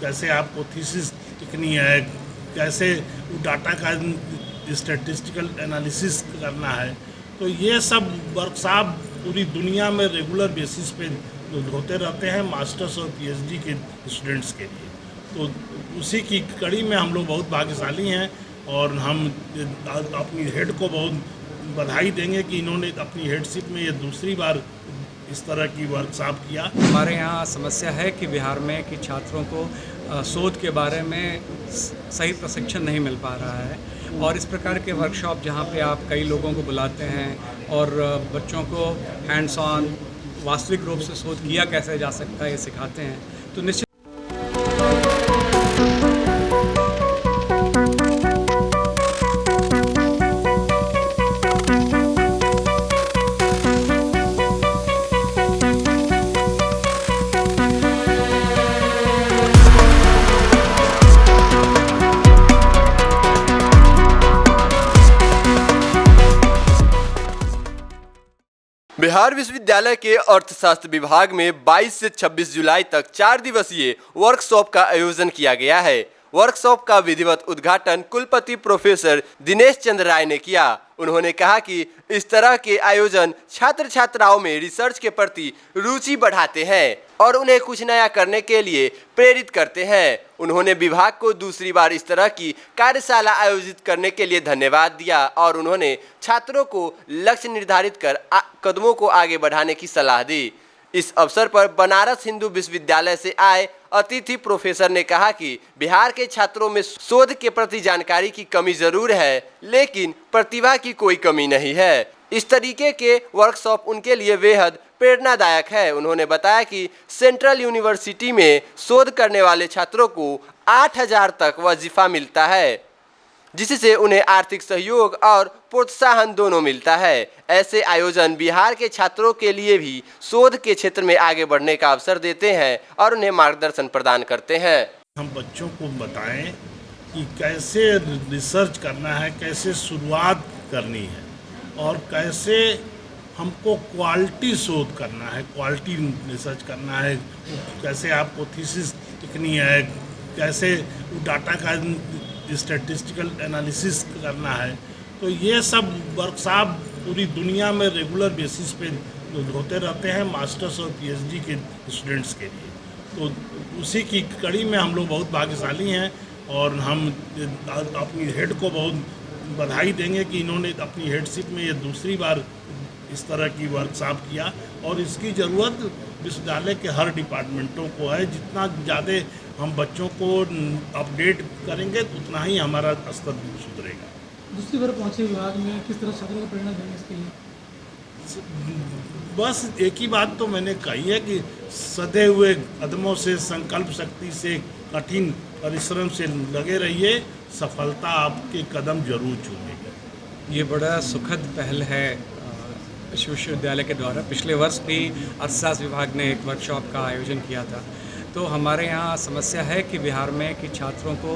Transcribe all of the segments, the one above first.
कैसे आपको थीसिस लिखनी है, कैसे डाटा का स्टैटिस्टिकल एनालिसिस करना है। तो ये सब वर्कशॉप पूरी दुनिया में रेगुलर बेसिस पे होते रहते हैं मास्टर्स और पीएचडी के स्टूडेंट्स के लिए। तो उसी की कड़ी में हम लोग बहुत भाग्यशाली हैं और हम अपनी हेड को बहुत बधाई देंगे कि इन्होंने अपनी हेडशिप में ये दूसरी बार इस तरह की वर्कशॉप किया। हमारे यहाँ समस्या है कि बिहार में कि छात्रों को शोध के बारे में सही प्रशिक्षण नहीं मिल पा रहा है और इस प्रकार के वर्कशॉप जहाँ पे आप कई लोगों को बुलाते हैं और बच्चों को हैंड्स ऑन वास्तविक रूप से शोध किया कैसे जा सकता है ये सिखाते हैं, तो निश्चित बिहार विश्वविद्यालय के अर्थशास्त्र विभाग में 22 से 26 जुलाई तक 4 दिवसीय वर्कशॉप का आयोजन किया गया है। वर्कशॉप का विधिवत उद्घाटन कुलपति प्रोफेसर दिनेश चंद्र राय ने किया। उन्होंने कहा कि इस तरह के आयोजन छात्र छात्राओं में रिसर्च के प्रति रुचि बढ़ाते हैं और उन्हें कुछ नया करने के लिए प्रेरित करते हैं। उन्होंने विभाग को दूसरी बार इस तरह की कार्यशाला आयोजित करने के लिए धन्यवाद दिया और उन्होंने छात्रों को लक्ष्य निर्धारित कर कदमों को आगे बढ़ाने की सलाह दी। इस अवसर पर बनारस हिंदू विश्वविद्यालय से आए अतिथि प्रोफेसर ने कहा कि बिहार के छात्रों में शोध के प्रति जानकारी की कमी जरूर है, लेकिन प्रतिभा की कोई कमी नहीं है। इस तरीके के वर्कशॉप उनके लिए बेहद प्रेरणादायक है। उन्होंने बताया कि सेंट्रल यूनिवर्सिटी में शोध करने वाले छात्रों को 8,000 तक वजीफा मिलता है, जिससे उन्हें आर्थिक सहयोग और प्रोत्साहन दोनों मिलता है। ऐसे आयोजन बिहार के छात्रों के लिए भी शोध के क्षेत्र में आगे बढ़ने का अवसर देते हैं और उन्हें मार्गदर्शन प्रदान करते हैं। हम बच्चों को बताएं कि कैसे रिसर्च करना है, कैसे शुरुआत करनी है और कैसे हमको क्वालिटी शोध करना है, क्वालिटी रिसर्च करना है, कैसे आपको थीसिस लिखनी है, कैसे डाटा का स्टैटिस्टिकल एनालिसिस करना है। तो ये सब वर्कशॉप पूरी दुनिया में रेगुलर बेसिस पे होते रहते हैं मास्टर्स और पीएचडी के स्टूडेंट्स के लिए। तो उसी की कड़ी में हम लोग बहुत भाग्यशाली हैं और हम अपनी हेड को बहुत बधाई देंगे कि इन्होंने अपनी हेडशिप में ये दूसरी बार इस तरह की वर्कशॉप किया और इसकी ज़रूरत विश्वविद्यालय के हर डिपार्टमेंटों को है। जितना ज़्यादा हम बच्चों को अपडेट करेंगे उतना ही हमारा स्तर सुधरेगा। दूसरी बार पहुंचे विभाग में किस तरह छात्रों को प्रेरणा देंगे इसके लिए? बस एक ही बात तो मैंने कही है कि सधे हुए कदमों से, संकल्प शक्ति से, कठिन परिश्रम से लगे रहिए, सफलता आपके कदम जरूर चूमेगी। ये बड़ा सुखद पहल है विश्वविद्यालय के द्वारा। पिछले वर्ष भी अर्थशास्त्र विभाग ने एक वर्कशॉप का आयोजन किया था। तो हमारे यहाँ समस्या है कि बिहार में कि छात्रों को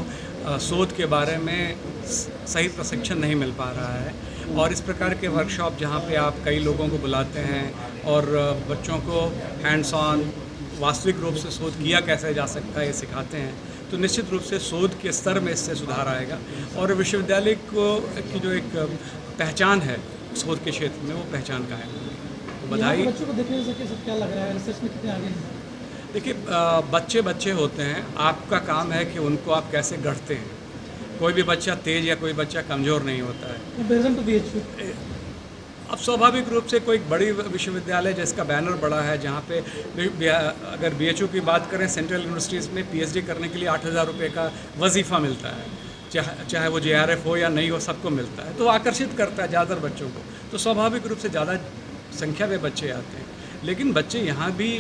शोध के बारे में सही प्रशिक्षण नहीं मिल पा रहा है और इस प्रकार के वर्कशॉप जहाँ पे आप कई लोगों को बुलाते हैं और बच्चों को हैंड्स ऑन वास्तविक रूप से शोध किया कैसे जा सकता है ये सिखाते हैं, तो निश्चित रूप से शोध के स्तर में इससे सुधार आएगा और विश्वविद्यालय को की जो एक पहचान है शोध के क्षेत्र में वो पहचान कायम है। तो बधाई। बच्चों को देखने से सब क्या लग रहा है, रिसर्च में कितने आगे हैं? देखिए, बच्चे बच्चे होते हैं, आपका काम है कि उनको आप कैसे गढ़ते हैं। कोई भी बच्चा तेज या कोई बच्चा कमज़ोर नहीं होता है। अब स्वाभाविक रूप से कोई बड़ी विश्वविद्यालय जिसका बैनर बड़ा है, जहाँ पे अगर बीएचयू की बात करें, सेंट्रल यूनिवर्सिटीज़ में पीएचडी करने के लिए 8,000 रुपये का वजीफ़ा मिलता है, चाहे वो जेआरएफ हो या नहीं हो, सबको मिलता है। तो आकर्षित करता है ज़्यादातर बच्चों को, तो स्वाभाविक रूप से ज़्यादा संख्या में बच्चे आते हैं। लेकिन बच्चे यहाँ भी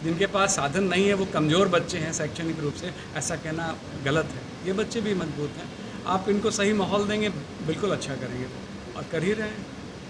जिनके पास साधन नहीं है, वो कमज़ोर बच्चे हैं शैक्षणिक रूप से, ऐसा कहना गलत है। ये बच्चे भी मजबूत हैं, आप इनको सही माहौल देंगे बिल्कुल अच्छा करेंगे और कर ही रहे हैं।